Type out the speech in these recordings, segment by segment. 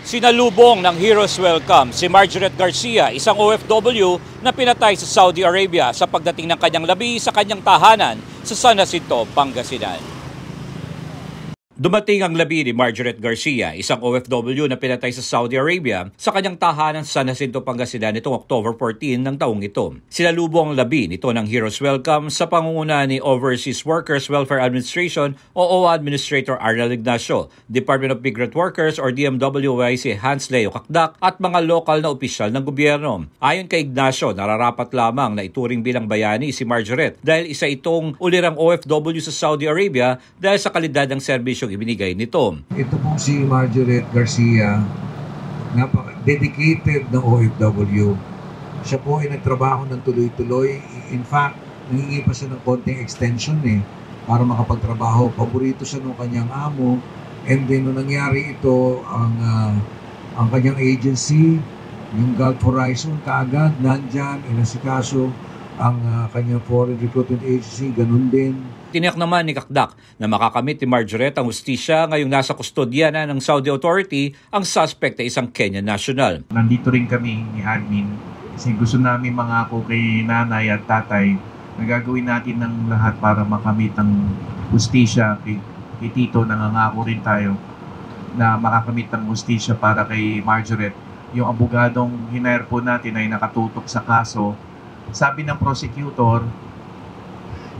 Sinalubong ng Heroes Welcome si Margaret Garcia, isang OFW na pinatay sa Saudi Arabia sa pagdating ng kanyang labi sa kanyang tahanan sa San Jacinto, Pangasinan. Dumating ang labi ni Margaret Garcia, isang OFW na pinatay sa Saudi Arabia sa kanyang tahanan sa San Jacinto, Pangasinan nitong October 14 ng taong ito. Sinalubong ang labi nito ng Heroes Welcome sa pangunguna ni Overseas Workers Welfare Administration o OWA Administrator Arnel Ignacio, Department of Migrant Workers or DMWIC Hans Leo Kakdak at mga lokal na opisyal ng gobyerno. Ayon kay Ignacio, nararapat lamang na ituring bilang bayani si Margaret dahil isa itong ulirang OFW sa Saudi Arabia dahil sa kalidad ng serbisyo ibinigay nito. Ito pong si Margaret Garcia, napaka-dedicated na OFW. Siya po ay nagtrabaho ng tuloy-tuloy. In fact, nangingi pa siya ng konting extension para makapagtrabaho. Paborito siya ng kanyang amo. And then, nung nangyari ito, ang kanyang agency, yung Gulf Horizon, kaagad, nandyan, inasikaso ang kanyang foreign recruitment agency, ganun din. Tiniyak naman ni Kakdak na makakamit ni Margaret ang hustisya ngayong nasa kustodya na ng Saudi Authority ang suspect na isang Kenyan national. Nandito rin kami ni admin kasi gusto namin mangako kay nanay at tatay na gagawin natin ng lahat para makamit ang hustisya kay Tito. Nangangako rin tayo na makakamit ang hustisya para kay Margaret. Yung abogadong hinire po natin ay nakatutok sa kaso. Sabi ng prosecutor,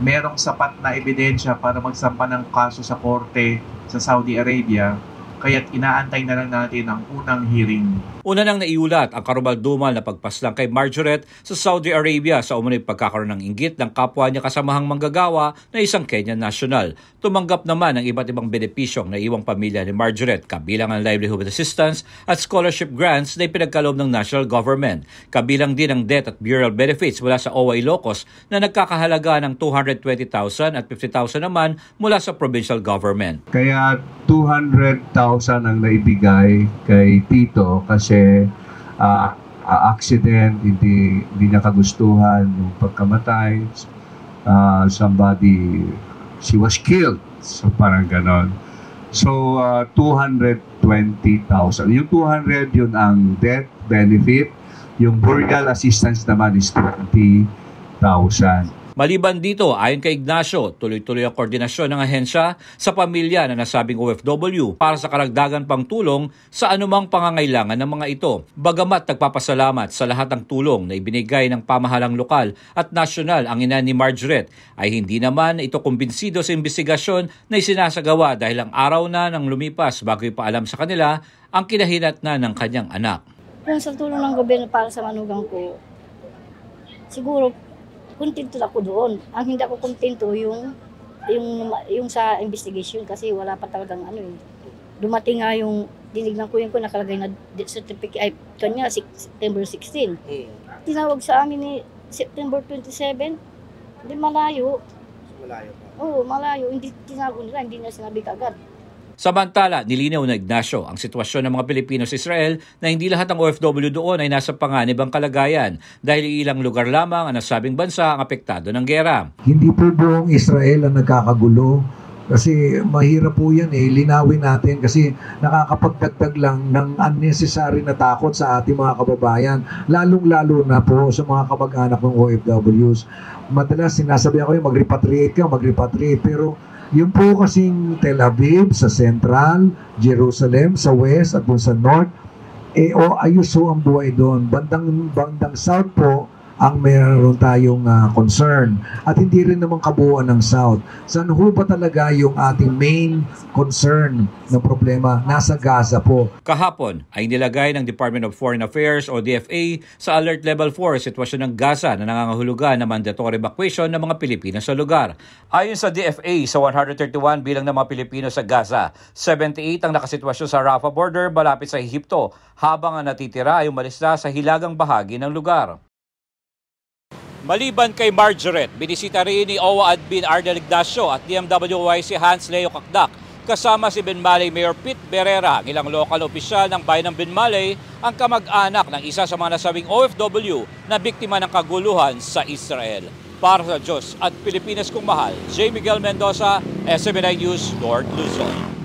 merong sapat na ebidensya para magsampa ng kaso sa korte sa Saudi Arabia, kaya't inaantay na lang natin ang unang hearing. Una nang naiulat ang karumaldumal na pagpaslang kay Margaret sa Saudi Arabia sa umunoy pagkakaroon ng inggit ng kapwa niya kasamahang manggagawa na isang Kenyan national. Tumanggap naman ng iba't ibang benepisyong naiwang pamilya ni Margaret, kabilang ang livelihood assistance at scholarship grants na ipinagkaloob ng national government. Kabilang din ang death at burial benefits mula sa OWA Ilocos na nagkakahalaga ng 220,000 at 50,000 naman mula sa provincial government. Kaya 200,000 ang naibigay kay Tito kasi accident, hindi niya kagustuhan yung pagkamatay. She was killed. So parang ganon. So 220,000. Yung 200 yun ang death benefit. Yung burial assistance naman is 20,000. Maliban dito, ayon kay Ignacio, tuloy-tuloy ang koordinasyon ng ahensya sa pamilya na nasabing OFW para sa karagdagan pang tulong sa anumang pangangailangan ng mga ito. Bagamat nagpapasalamat sa lahat ng tulong na ibinigay ng pamahalang lokal at nasyonal ang ina ni Margaret, ay hindi naman ito kumbinsido sa investigasyon na isinasagawa dahil ang araw na nang lumipas bago ipaalam sa kanila ang kinahinatnan ng kanyang anak. Kung sa tulong ng gobyerno para sa manugang ko, siguro kontento ako doon. Ang hindi ako kontento yung sa investigation kasi wala pa talagang dumating nga yung dinignan ko nakalagay na certificate ay kanya September 16. Tinawag sa amin ni September 27. Hindi malayo. Malayo pa. Oo, malayo. Hindi tinawag nila, hindi na sinabi kaagad. Samantala, nilinaw na Ignacio ang sitwasyon ng mga Pilipino sa Israel na hindi lahat ng OFW doon ay nasa panganibang kalagayan dahil ilang lugar lamang ang nasabing bansa ang apektado ng gera. Hindi po buong Israel ang nagkakagulo kasi mahirap po yan linawin natin kasi nakakapagdagdag lang ng unnecessary na takot sa ating mga kababayan, lalong-lalo na po sa mga kamag-anak ng OFWs. Madalas sinasabi ako mag-repatriate pero yung po kasing Tel Aviv sa Central, Jerusalem sa West at sa North, ayos ho ang buhay doon. Bandang South po ang mayroon tayong concern. At hindi rin naman kabuuan ng South. Saan ho ba talaga yung ating main concern na problema? Nasa Gaza po. Kahapon ay nilagay ng Department of Foreign Affairs o DFA sa Alert Level 4 sitwasyon ng Gaza na nangangahulugan na mandatory evacuation ng mga Pilipino sa lugar. Ayon sa DFA, sa 131 bilang ng mga Pilipino sa Gaza, 78 ang nakasitwasyon sa Rafah border malapit sa Ehipto, habang ang natitira ay umalis na sa hilagang bahagi ng lugar. Maliban kay Margaret, binisita rin ni OWA Admin Arnel Ignacio at DMWIC Hans Leo Kakdak kasama si Benmaley Mayor Pete Berrera, ang ilang lokal opisyal ng bayan ng Benmaley, ang kamag-anak ng isa sa mga nasabing OFW na biktima ng kaguluhan sa Israel. Para sa Diyos at Pilipinas kong mahal, J. Miguel Mendoza, SMNI News, North Luzon.